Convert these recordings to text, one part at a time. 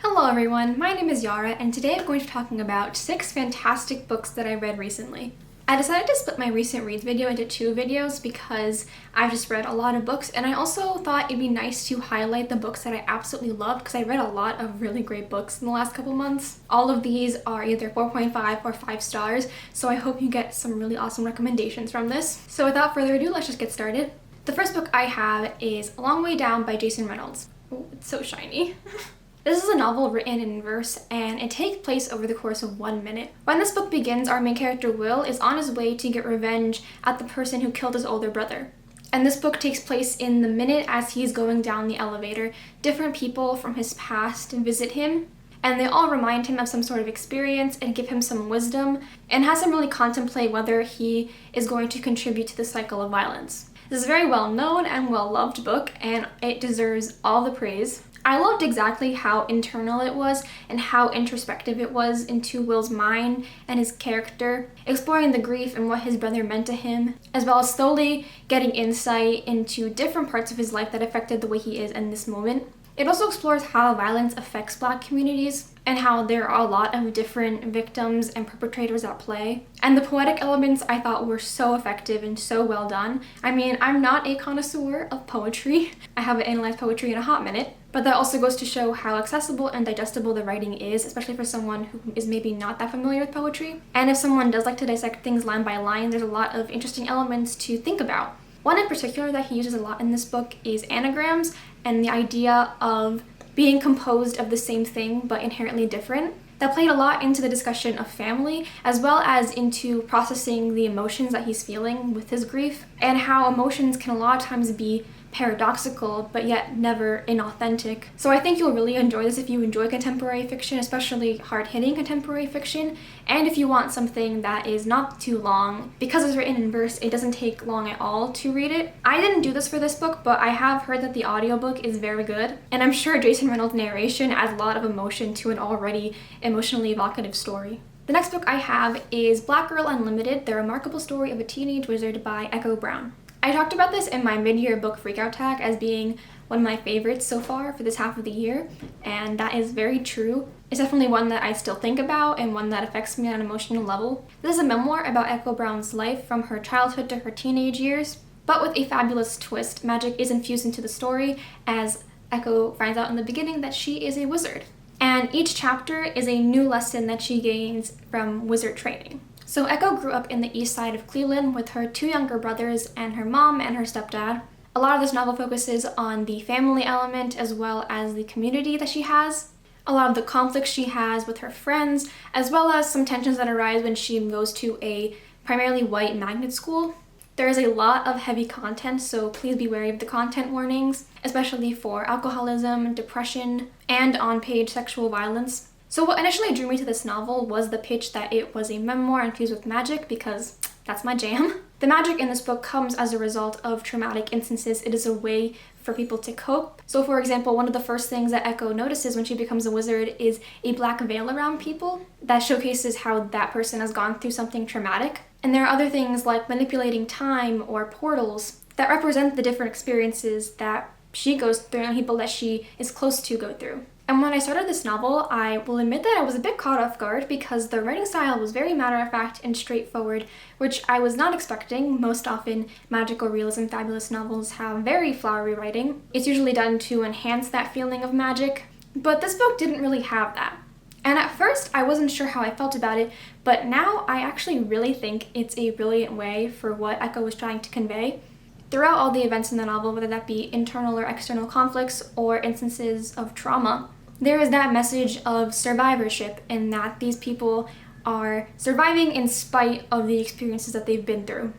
Hello everyone, my name is Yara and today I'm going to be talking about 6 fantastic books that I read recently. I decided to split my recent reads video into 2 videos because I've just read a lot of books, and I also thought it'd be nice to highlight the books that I absolutely loved because I read a lot of really great books in the last couple months. All of these are either 4.5 or 5 stars, so I hope you get some really awesome recommendations from this. So without further ado, let's just get started. The first book I have is A Long Way Down by Jason Reynolds. Oh, it's so shiny. This is a novel written in verse, and it takes place over the course of 1 minute. When this book begins, our main character Will is on his way to get revenge at the person who killed his older brother. And this book takes place in the minute as he's going down the elevator. Different people from his past visit him, and they all remind him of some sort of experience and give him some wisdom, and has him really contemplate whether he is going to contribute to the cycle of violence. This is a very well-known and well-loved book, and it deserves all the praise. I loved exactly how internal it was and how introspective it was into Will's mind and his character, exploring the grief and what his brother meant to him, as well as slowly getting insight into different parts of his life that affected the way he is in this moment. It also explores how violence affects Black communities and how there are a lot of different victims and perpetrators at play. And the poetic elements I thought were so effective and so well done. I mean, I'm not a connoisseur of poetry. I haven't analyzed poetry in a hot minute, but that also goes to show how accessible and digestible the writing is, especially for someone who is maybe not that familiar with poetry. And if someone does like to dissect things line by line, there's a lot of interesting elements to think about. One in particular that he uses a lot in this book is anagrams and the idea of being composed of the same thing but inherently different. That played a lot into the discussion of family, as well as into processing the emotions that he's feeling with his grief, and how emotions can a lot of times be paradoxical but yet never inauthentic. So I think you'll really enjoy this if you enjoy contemporary fiction, especially hard-hitting contemporary fiction, and if you want something that is not too long. Because it's written in verse, it doesn't take long at all to read it. I didn't do this for this book, but I have heard that the audiobook is very good, and I'm sure Jason Reynolds' narration adds a lot of emotion to an already emotionally evocative story. The next book I have is Black Girl Unlimited: The Remarkable Story of a Teenage Wizard by Echo Brown. I talked about this in my mid-year book freakout tag as being one of my favorites so far for this half of the year, and that is very true. It's definitely one that I still think about and one that affects me on an emotional level. This is a memoir about Echo Brown's life from her childhood to her teenage years, but with a fabulous twist. Magic is infused into the story as Echo finds out in the beginning that she is a wizard. And each chapter is a new lesson that she gains from wizard training. So Echo grew up in the east side of Cleveland with her 2 younger brothers and her mom and her stepdad. A lot of this novel focuses on the family element as well as the community that she has, a lot of the conflicts she has with her friends, as well as some tensions that arise when she goes to a primarily white magnet school. There is a lot of heavy content, so please be wary of the content warnings, especially for alcoholism, depression, and on-page sexual violence. So what initially drew me to this novel was the pitch that it was a memoir infused with magic, because that's my jam. The magic in this book comes as a result of traumatic instances. It is a way for people to cope. So for example, one of the first things that Echo notices when she becomes a wizard is a black veil around people that showcases how that person has gone through something traumatic. And there are other things like manipulating time or portals that represent the different experiences that she goes through and people that she is close to go through. And when I started this novel, I will admit that I was a bit caught off guard because the writing style was very matter-of-fact and straightforward, which I was not expecting. Most often, magical realism fabulous novels have very flowery writing. It's usually done to enhance that feeling of magic, but this book didn't really have that. And at first, I wasn't sure how I felt about it, but now I actually really think it's a brilliant way for what Echo was trying to convey. Throughout all the events in the novel, whether that be internal or external conflicts or instances of trauma, there is that message of survivorship and that these people are surviving in spite of the experiences that they've been through.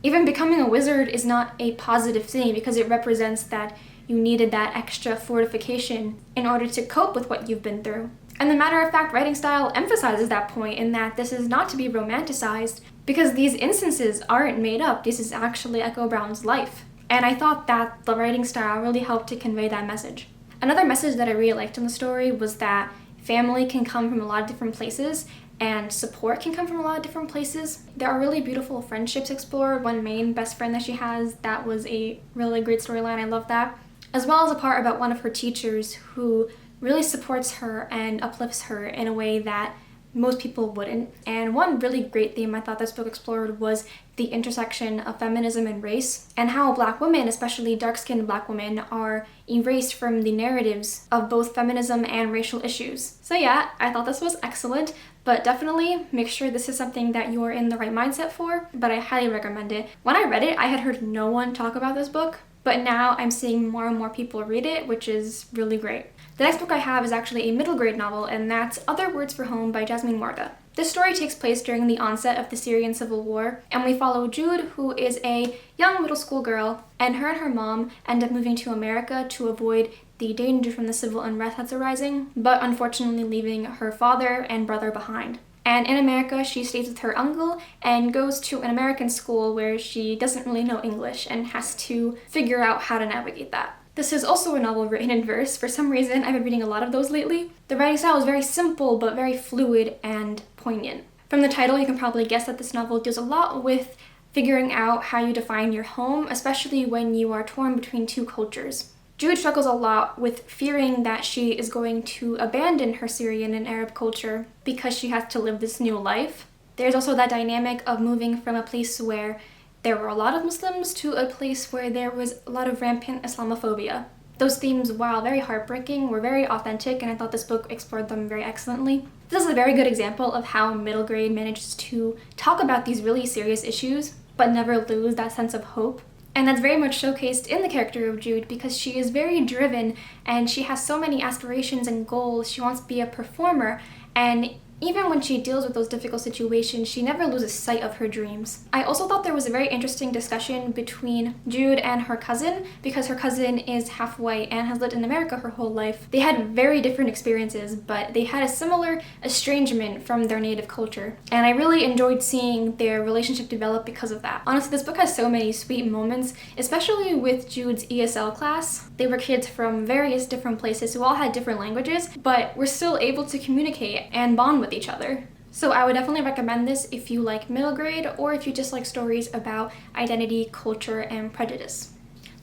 Even becoming a wizard is not a positive thing because it represents that you needed that extra fortification in order to cope with what you've been through. And the matter-of-fact writing style emphasizes that point in that this is not to be romanticized because these instances aren't made up. This is actually Echo Brown's life. And I thought that the writing style really helped to convey that message. Another message that I really liked in the story was that family can come from a lot of different places and support can come from a lot of different places. There are really beautiful friendships explored. One main best friend that she has, that was a really great storyline. I love that. As well as a part about one of her teachers who really supports her and uplifts her in a way that most people wouldn't. And one really great theme I thought this book explored was the intersection of feminism and race, and how Black women, especially dark-skinned Black women, are erased from the narratives of both feminism and racial issues. So yeah, I thought this was excellent, but definitely make sure this is something that you are in the right mindset for, but I highly recommend it. When I read it, I had heard no one talk about this book, but now I'm seeing more and more people read it, which is really great. The next book I have is actually a middle grade novel, and that's Other Words for Home by Jasmine Warda. This story takes place during the onset of the Syrian civil war, and we follow Jude, who is a young middle school girl, and her mom end up moving to America to avoid the danger from the civil unrest that's arising, but unfortunately leaving her father and brother behind. And in America, she stays with her uncle and goes to an American school where she doesn't really know English and has to figure out how to navigate that. This is also a novel written in verse. For some reason, I've been reading a lot of those lately. The writing style is very simple, but very fluid and poignant. From the title, you can probably guess that this novel deals a lot with figuring out how you define your home, especially when you are torn between two cultures. Jude struggles a lot with fearing that she is going to abandon her Syrian and Arab culture because she has to live this new life. There's also that dynamic of moving from a place where there were a lot of Muslims to a place where there was a lot of rampant Islamophobia. Those themes, while very heartbreaking, were very authentic, and I thought this book explored them very excellently. This is a very good example of how middle grade manages to talk about these really serious issues, but never lose that sense of hope. And that's very much showcased in the character of Jude, because she is very driven and she has so many aspirations and goals. She wants to be a performer, and even when she deals with those difficult situations, she never loses sight of her dreams. I also thought there was a very interesting discussion between Jude and her cousin, because her cousin is half white and has lived in America her whole life. They had very different experiences, but they had a similar estrangement from their native culture. And I really enjoyed seeing their relationship develop because of that. Honestly, this book has so many sweet moments, especially with Jude's ESL class. They were kids from various different places who all had different languages, but were still able to communicate and bond with each other. So I would definitely recommend this if you like middle grade, or if you just like stories about identity, culture, and prejudice.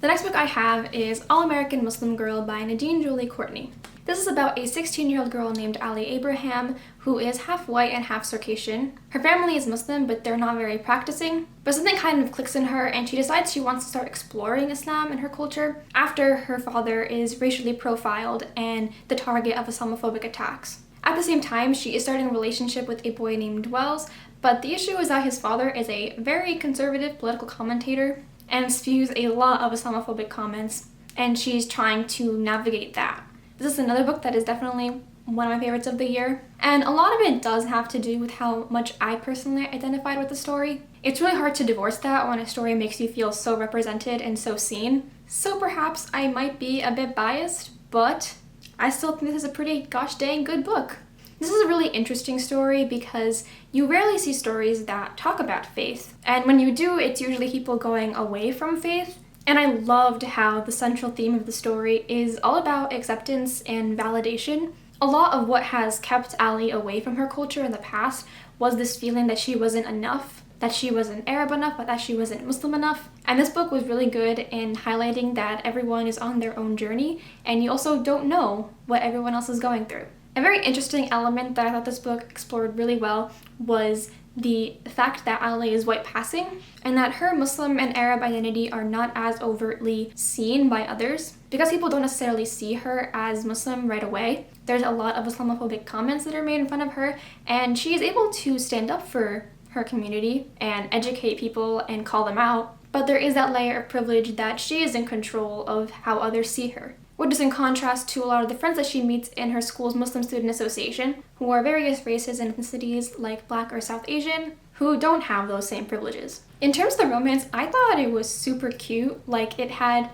The next book I have is All-American Muslim Girl by Nadine Julie Courtney. This is about a 16-year-old girl named Ali Abraham who is half white and half Circassian. Her family is Muslim, but they're not very practicing. But something kind of clicks in her, and she decides she wants to start exploring Islam and her culture after her father is racially profiled and the target of Islamophobic attacks. At the same time, she is starting a relationship with a boy named Wells, but the issue is that his father is a very conservative political commentator and spews a lot of Islamophobic comments, and she's trying to navigate that. This is another book that is definitely one of my favorites of the year, and a lot of it does have to do with how much I personally identified with the story. It's really hard to divorce that when a story makes you feel so represented and so seen. So perhaps I might be a bit biased, but I still think this is a pretty gosh dang good book. This is a really interesting story because you rarely see stories that talk about faith. And when you do, it's usually people going away from faith. And I loved how the central theme of the story is all about acceptance and validation. A lot of what has kept Ali away from her culture in the past was this feeling that she wasn't enough, that she wasn't Arab enough, but that she wasn't Muslim enough. And this book was really good in highlighting that everyone is on their own journey, and you also don't know what everyone else is going through. A very interesting element that I thought this book explored really well was the fact that Ali is white passing, and that her Muslim and Arab identity are not as overtly seen by others. Because people don't necessarily see her as Muslim right away, there's a lot of Islamophobic comments that are made in front of her, and she is able to stand up for her community and educate people and call them out. But there is that layer of privilege that she is in control of how others see her, which is in contrast to a lot of the friends that she meets in her school's Muslim Student Association, who are various races and ethnicities like Black or South Asian, who don't have those same privileges. In terms of the romance, I thought it was super cute. Like, it had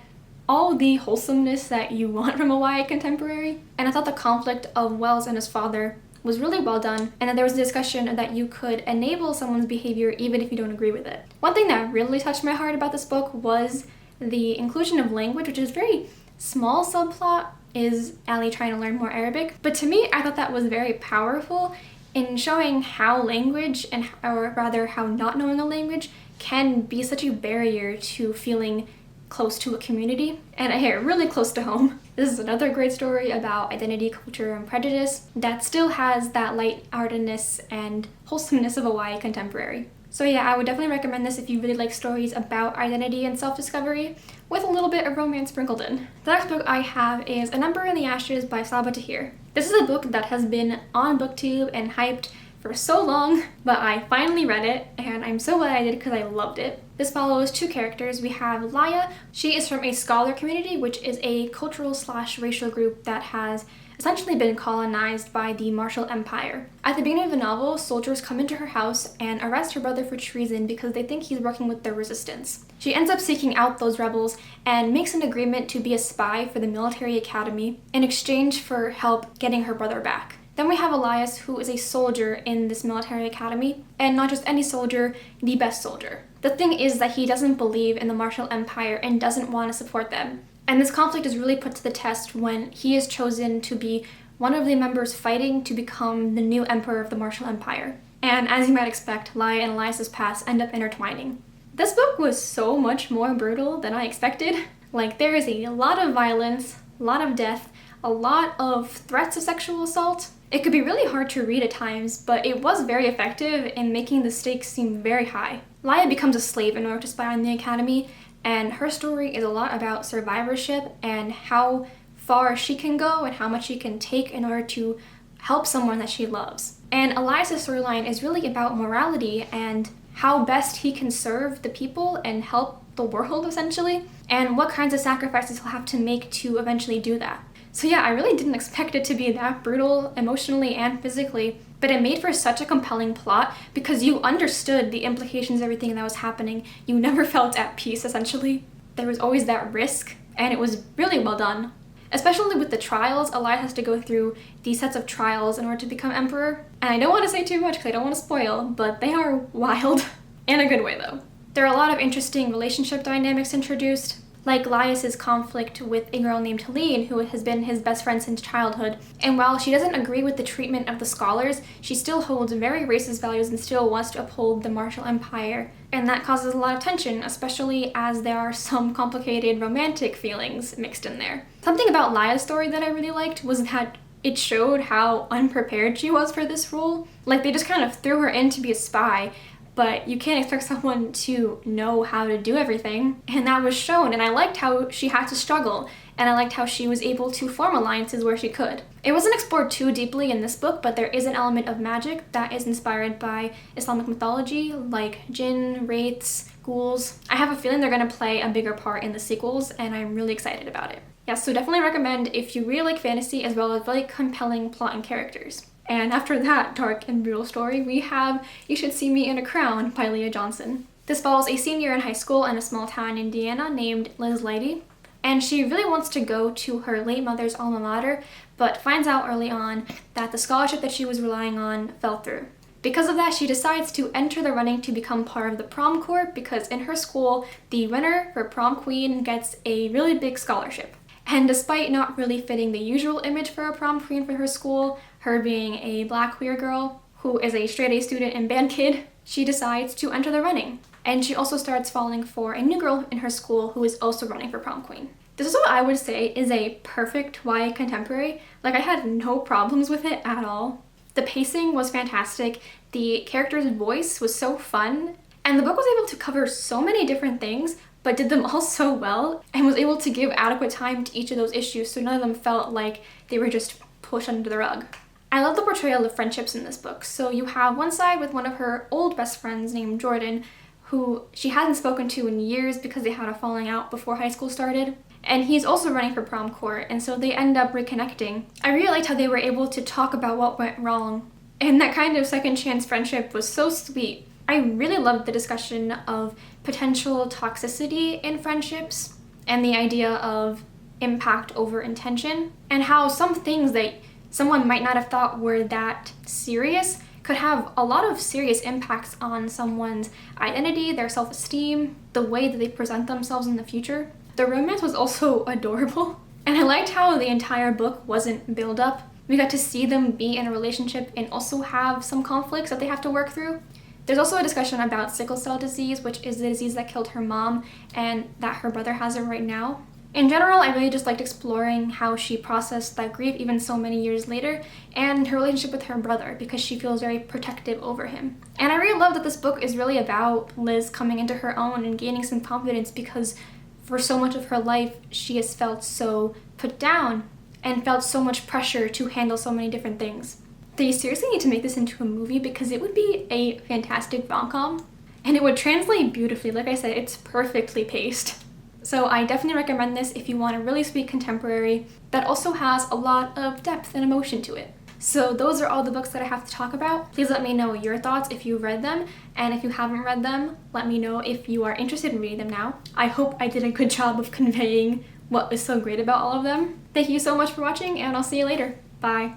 all the wholesomeness that you want from a YA contemporary, and I thought the conflict of Wells and his father was really well done, and that there was a discussion that you could enable someone's behavior even if you don't agree with it. One thing that really touched my heart about this book was the inclusion of language, which is very small subplot, is Ali trying to learn more Arabic. But to me, I thought that was very powerful in showing how language, or rather how not knowing a language, can be such a barrier to feeling close to a community, and I hit really close to home. This is another great story about identity, culture, and prejudice that still has that light-heartedness and wholesomeness of a YA contemporary. So yeah, I would definitely recommend this if you really like stories about identity and self-discovery with a little bit of romance sprinkled in. The next book I have is An Ember in the Ashes by Sabaa Tahir. This is a book that has been on BookTube and hyped for so long, but I finally read it, and I'm so glad I did because I loved it. This follows two characters. We have Laya. She is from a scholar community, which is a cultural/racial group that has essentially been colonized by the Marshall Empire. At the beginning of the novel, soldiers come into her house and arrest her brother for treason because they think he's working with the resistance. She ends up seeking out those rebels and makes an agreement to be a spy for the military academy in exchange for help getting her brother back. Then we have Elias, who is a soldier in this military academy, and not just any soldier, the best soldier. The thing is that he doesn't believe in the Marshall Empire and doesn't want to support them. And this conflict is really put to the test when he is chosen to be one of the members fighting to become the new emperor of the Marshall Empire. And as you might expect, Laya and Elias's past end up intertwining. This book was so much more brutal than I expected. Like, there is a lot of violence, a lot of death, a lot of threats of sexual assault. It could be really hard to read at times, but it was very effective in making the stakes seem very high. Laya becomes a slave in order to spy on the academy, and her story is a lot about survivorship and how far she can go and how much she can take in order to help someone that she loves. And Elias' storyline is really about morality and how best he can serve the people and help the world, essentially, and what kinds of sacrifices he'll have to make to eventually do that. So yeah, I really didn't expect it to be that brutal, emotionally and physically, but it made for such a compelling plot because you understood the implications of everything that was happening. You never felt at peace, essentially. There was always that risk, and it was really well done. Especially with the trials, Elias has to go through these sets of trials in order to become emperor. And I don't want to say too much because I don't want to spoil, but they are wild. In a good way, though. There are a lot of interesting relationship dynamics introduced, like Elias's conflict with a girl named Helene, who has been his best friend since childhood. And while she doesn't agree with the treatment of the scholars, she still holds very racist values and still wants to uphold the Marshall Empire. And that causes a lot of tension, especially as there are some complicated romantic feelings mixed in there. Something about Laya's story that I really liked was that it showed how unprepared she was for this role. Like, they just kind of threw her in to be a spy, but you can't expect someone to know how to do everything. And that was shown, and I liked how she had to struggle, and I liked how she was able to form alliances where she could. It wasn't explored too deeply in this book, but there is an element of magic that is inspired by Islamic mythology, like jinn, wraiths, ghouls. I have a feeling they're going to play a bigger part in the sequels, and I'm really excited about it. Yeah, so definitely recommend if you really like fantasy as well as really compelling plot and characters. And after that dark and brutal story, we have You Should See Me in a Crown by Leah Johnson. This follows a senior in high school in a small town in Indiana named Liz Leidy, and she really wants to go to her late mother's alma mater, but finds out early on that the scholarship that she was relying on fell through. Because of that, she decides to enter the running to become part of the prom corps because in her school, the winner for prom queen gets a really big scholarship. And despite not really fitting the usual image for a prom queen for her school, her being a black queer girl who is a straight A student and band kid, she decides to enter the running. And she also starts falling for a new girl in her school who is also running for prom queen. This is what I would say is a perfect YA contemporary. Like, I had no problems with it at all. The pacing was fantastic, the character's voice was so fun, and the book was able to cover so many different things, but did them all so well, and was able to give adequate time to each of those issues so none of them felt like they were just pushed under the rug. I love the portrayal of friendships in this book. So you have one side with one of her old best friends named Jordan, who she hadn't spoken to in years because they had a falling out before high school started. And he's also running for prom corps, and so they end up reconnecting. I really liked how they were able to talk about what went wrong, and that kind of second chance friendship was so sweet. I really loved the discussion of potential toxicity in friendships and the idea of impact over intention, and how some things that someone might not have thought were that serious could have a lot of serious impacts on someone's identity, their self-esteem, the way that they present themselves in the future. The romance was also adorable, and I liked how the entire book wasn't build up. We got to see them be in a relationship and also have some conflicts that they have to work through. There's also a discussion about sickle cell disease, which is the disease that killed her mom and that her brother has it right now. In general, I really just liked exploring how she processed that grief even so many years later, and her relationship with her brother, because she feels very protective over him. And I really love that this book is really about Liz coming into her own and gaining some confidence, because for so much of her life, she has felt so put down and felt so much pressure to handle so many different things. They seriously need to make this into a movie, because it would be a fantastic rom-com, and it would translate beautifully. Like I said, it's perfectly paced. So I definitely recommend this if you want a really sweet contemporary that also has a lot of depth and emotion to it. So those are all the books that I have to talk about. Please let me know your thoughts if you read them, and if you haven't read them, let me know if you are interested in reading them now. I hope I did a good job of conveying what is so great about all of them. Thank you so much for watching, and I'll see you later. Bye.